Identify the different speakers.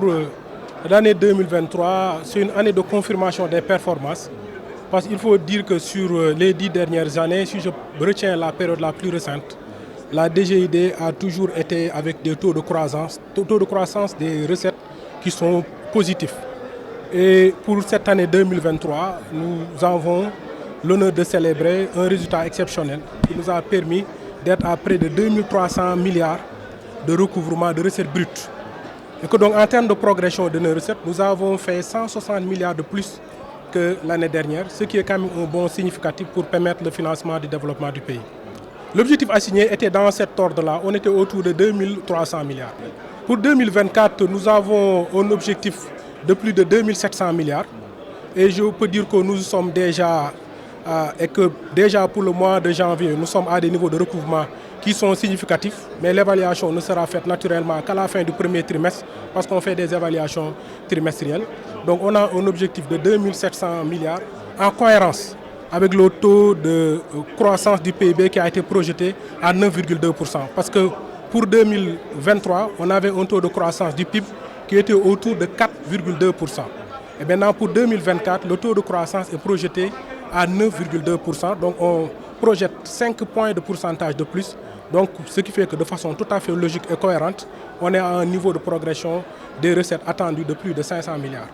Speaker 1: pour l'année 2023, c'est une année de confirmation des performances. Parce qu'il faut dire que sur les 10 dernières années, si je retiens la période la plus récente, la DGID a toujours été avec des taux de croissance des recettes qui sont positifs. Et pour cette année 2023, nous avons l'honneur de célébrer un résultat exceptionnel qui nous a permis d'être à près de 2300 milliards de recouvrement de recettes brutes. Et que donc en termes de progression de nos recettes, nous avons fait 160 milliards de plus que l'année dernière, ce qui est quand même un bon significatif pour permettre le financement du développement du pays. L'objectif assigné était dans cet ordre-là, on était autour de 2300 milliards. Pour 2024, nous avons un objectif de plus de 2700 milliards et je peux dire que nous sommes déjà, pour le mois de janvier, nous sommes à des niveaux de recouvrement qui sont significatifs, mais l'évaluation ne sera faite naturellement qu'à la fin du premier trimestre parce qu'on fait des évaluations trimestrielles. Donc on a un objectif de 2700 milliards en cohérence avec le taux de croissance du PIB qui a été projeté à 9,2%. Parce que pour 2023, on avait un taux de croissance du PIB qui était autour de 4,2%. Et maintenant pour 2024, le taux de croissance est projeté à 9,2%. Donc on projette 5 points de pourcentage de plus. Donc ce qui fait que de façon tout à fait logique et cohérente, on est à un niveau de progression des recettes attendues de plus de 500 milliards.